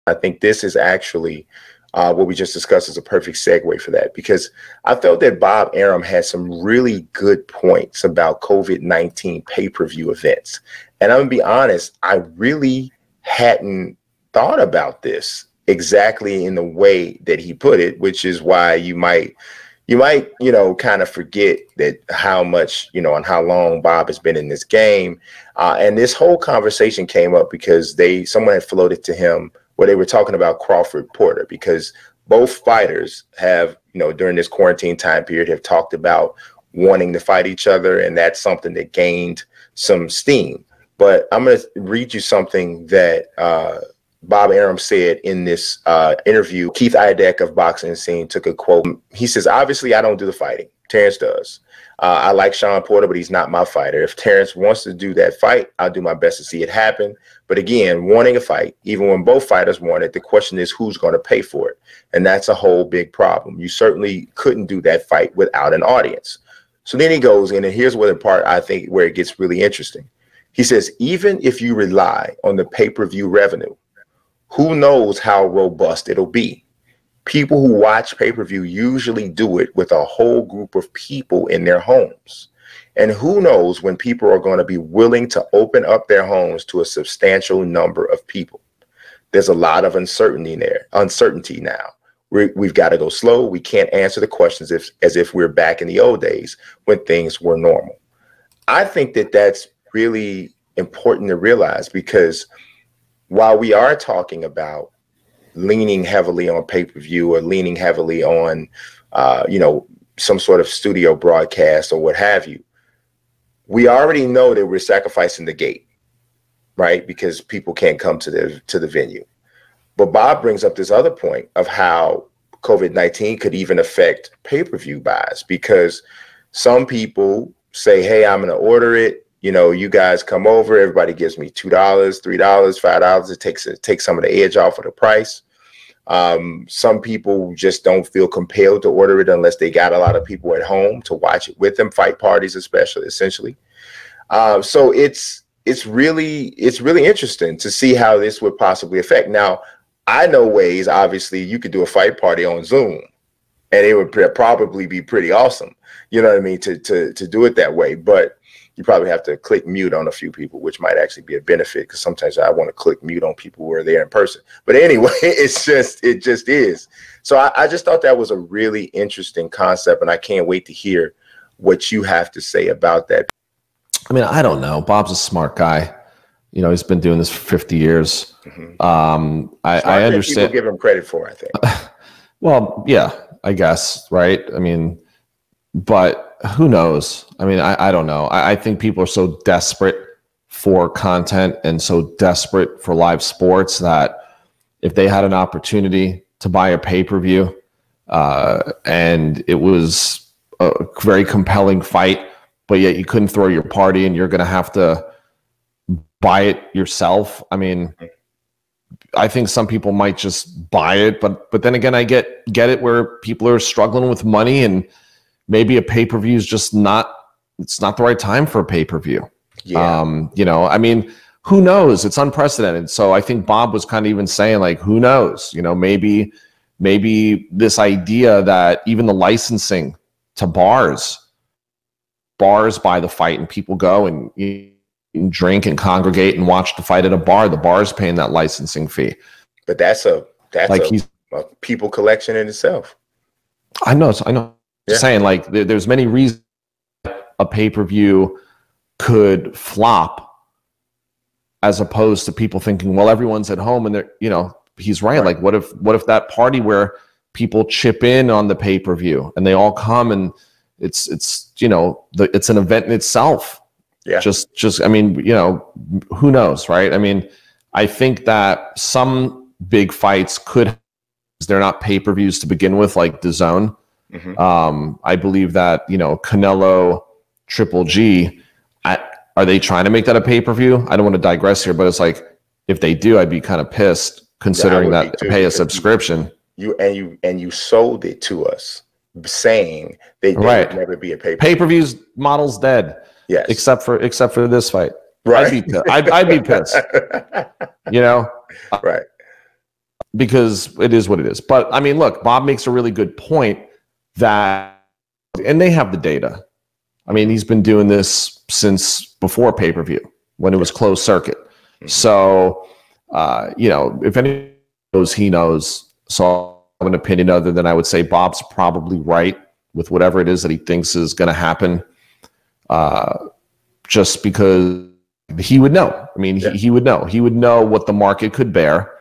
I think this is actually what we just discussed is a perfect segue for that, because I felt that Bob Arum had some really good points about COVID-19 pay-per-view events. And I'm gonna be honest, I really hadn't thought about this exactly in the way that he put it, which is why you might, kind of forget that how much, and how long Bob has been in this game. And this whole conversation came up because someone had floated to him where they were talking about Crawford Porter, because both fighters have, during this quarantine time period, have talked about wanting to fight each other. And that's something that gained some steam. But I'm going to read you something that Bob Arum said in this interview. Keith Idek of Boxing Scene took a quote. He says, "Obviously, I don't do the fighting. Terence does. I like Sean Porter, but he's not my fighter. If Terence wants to do that fight, I'll do my best to see it happen. But again, wanting a fight, even when both fighters want it, the question is who's going to pay for it. And that's a whole big problem. You certainly couldn't do that fight without an audience." So then he goes in, and here's where the part I think where it gets really interesting. He says, "Even if you rely on the pay-per-view revenue, who knows how robust it'll be? People who watch pay-per-view usually do it with a whole group of people in their homes. And who knows when people are going to be willing to open up their homes to a substantial number of people. There's a lot of uncertainty now. We've got to go slow. We can't answer the questions as if we're back in the old days when things were normal." I think that that's really important to realize, because while we are talking about leaning heavily on pay-per-view or leaning heavily on, some sort of studio broadcast or what have you, we already know that we're sacrificing the gate, right? Because people can't come to the venue. But Bob brings up this other point of how COVID-19 could even affect pay-per-view buys, because some people say, "Hey, I'm going to order it. You guys come over, everybody gives me $2, $3, $5. It takes some of the edge off of the price." Some people just don't feel compelled to order it unless they got a lot of people at home to watch it with them, fight parties essentially. So it's really interesting to see how this would possibly affect. Now, I know ways, obviously, you could do a fight party on Zoom, and it would probably be pretty awesome. You know what I mean? To do it that way, but you probably have to click mute on a few people, which might actually be a benefit, because sometimes I want to click mute on people who are there in person. But anyway, it just is. So I just thought that was a really interesting concept, and I can't wait to hear what you have to say about that. I mean, I don't know. Bob's a smart guy. He's been doing this for 50 years. Mm-hmm. I understand. People give him credit for, I think. Well, yeah, I guess, right? I mean, but who knows? I mean, I don't know. I think people are so desperate for content and so desperate for live sports that if they had an opportunity to buy a pay-per-view and it was a very compelling fight, but yet you couldn't throw your party and you're going to have to buy it yourself. I mean, I think some people might just buy it, but then again, I get it where people are struggling with money, and maybe a pay-per-view is just it's not the right time for a pay-per-view. Yeah. I mean, who knows? It's unprecedented. So I think Bob was kind of even saying, like, who knows? Maybe this idea that even the licensing to bars buy the fight and people go and drink and congregate and watch the fight at a bar. The bar's paying that licensing fee. But that's a people collection in itself. I know. Yeah. Saying, like, there's many reasons a pay-per-view could flop, as opposed to people thinking, well, everyone's at home and they're, he's right. Like, what if that party where people chip in on the pay-per-view and they all come and it's an event in itself. Yeah. I mean, who knows, right? I mean, I think that some big fights they're not pay-per-views to begin with, like DAZN. Mm-hmm. I believe that, Canelo, Triple G, are they trying to make that a pay-per-view? I don't want to digress here, but it's like, if they do, I'd be kind of pissed, considering that to pay a subscription. You sold it to us saying they would never be a pay-per-view. Pay-per-views model's dead. Yes. Except for this fight. Right. I'd be pissed. Right. because it is what it is. But I mean, look, Bob makes a really good point that, and they have the data. I mean, he's been doing this since before pay-per-view when it was closed circuit. So, you know, if anyone knows, he knows. So I have an opinion other than I would say Bob's probably right with whatever it is that he thinks is going to happen. Just because he would know. I mean, he would know. He would know what the market could bear.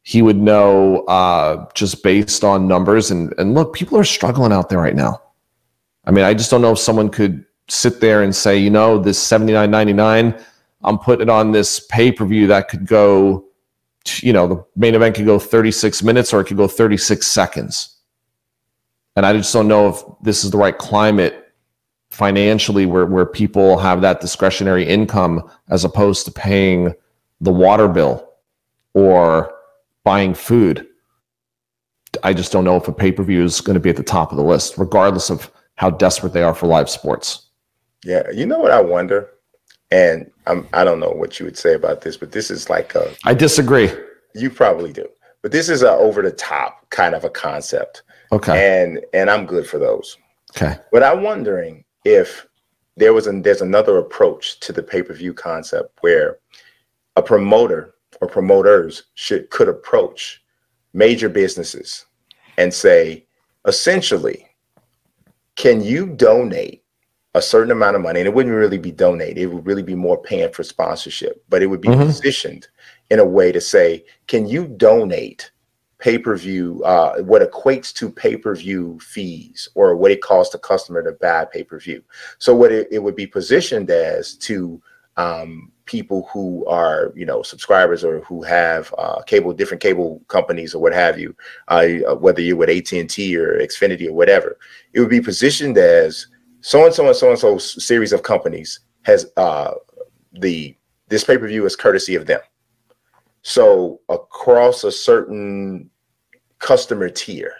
He would know just based on numbers. And look, people are struggling out there right now. I mean, I just don't know if someone could sit there and say, you know, this $79.99, I'm putting it on this pay-per-view that could go, you know, the main event could go 36 minutes or it could go 36 seconds. And I just don't know if this is the right climate financially where people have that discretionary income as opposed to paying the water bill or buying food. I just don't know if a pay-per-view is going to be at the top of the list, regardless of how desperate they are for live sports. Yeah, you know what I wonder? And I don't know what you would say about this, but this is like a... I disagree. You probably do. But this is a over-the-top kind of a concept. Okay. And I'm good for those. Okay. But I'm wondering if there's another approach to the pay-per-view concept where a promoter or promoters could approach major businesses and say, essentially, can you donate a certain amount of money? And it wouldn't really be donated. It would really be more paying for sponsorship, but it would be positioned in a way to say, can you donate pay-per-view, what equates to pay-per-view fees or what it costs the customer to buy pay-per-view? So what it would be positioned as to people who are, you know, subscribers or who have different cable companies or what have you, whether you're with AT&T or Xfinity or whatever, it would be positioned as so-and-so and so-and-so series of companies has this pay-per-view is courtesy of them. So across a certain customer tier,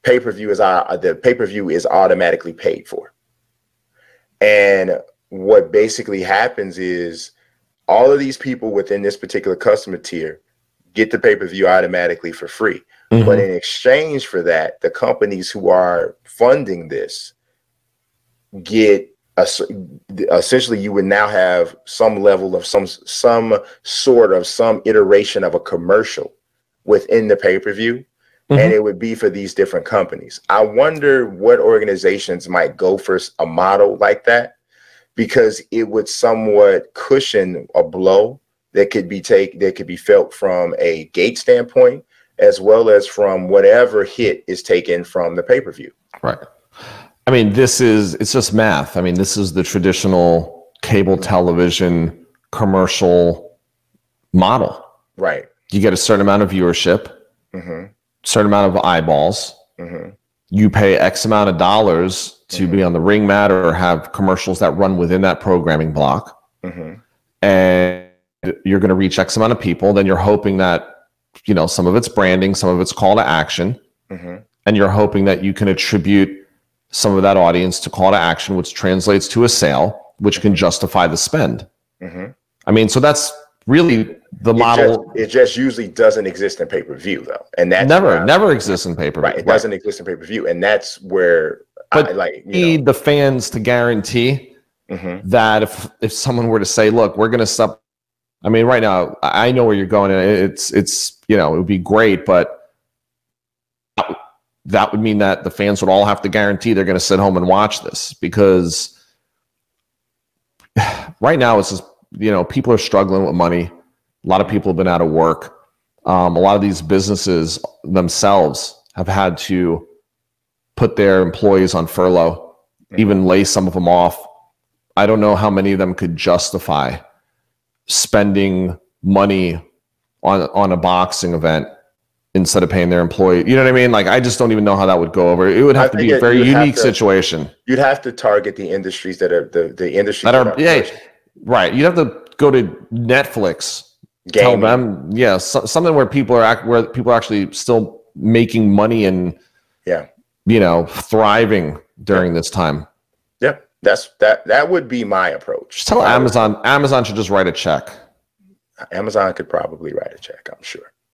the pay-per-view is automatically paid for. And what basically happens is all of these people within this particular customer tier get the pay-per-view automatically for free. But in exchange for that, the companies who are funding this get essentially, you would now have some level of some iteration of a commercial within the pay-per-view. And it would be for these different companies. I wonder what organizations might go for a model like that, because it would somewhat cushion a blow that could be felt from a gate standpoint, as well as from whatever hit is taken from the pay-per-view. Right. I mean, it's just math. I mean, this is the traditional cable television commercial model. Right. You get a certain amount of viewership, certain amount of eyeballs. You pay X amount of dollars to be on the ring mat or have commercials that run within that programming block. And you're going to reach X amount of people. Then you're hoping that, you know, some of it's branding, some of it's call to action. And you're hoping that you can attribute some of that audience to call to action, which translates to a sale, which can justify the spend. I mean, so that's really the model. It just usually doesn't exist in pay-per-view, though. And that's never exists in pay-per-view. Right. It doesn't exist in pay-per-view. And that's where I like, need the fans to guarantee that if someone were to say, look, we're going to stop. I mean, right now, I know where you're going. And it's, you know, it would be great, but that would mean that the fans would all have to guarantee they're going to sit home and watch this, because right now it's just, you know, people are struggling with money. A lot of people have been out of work. A lot of these businesses themselves have had to put their employees on furlough, even lay some of them off. I don't know how many of them could justify spending money on a boxing event instead of paying their employee. You know what I mean? Like, I just don't even know how that would go over. It would have to be a very unique situation. You'd have to target the industries that are the industries that are right. You'd have to go to Netflix, tell them, something where people are actually still making money and you know, thriving during this time. Yeah, that would be my approach. Just tell Amazon should just write a check. Amazon could probably write a check, I'm sure.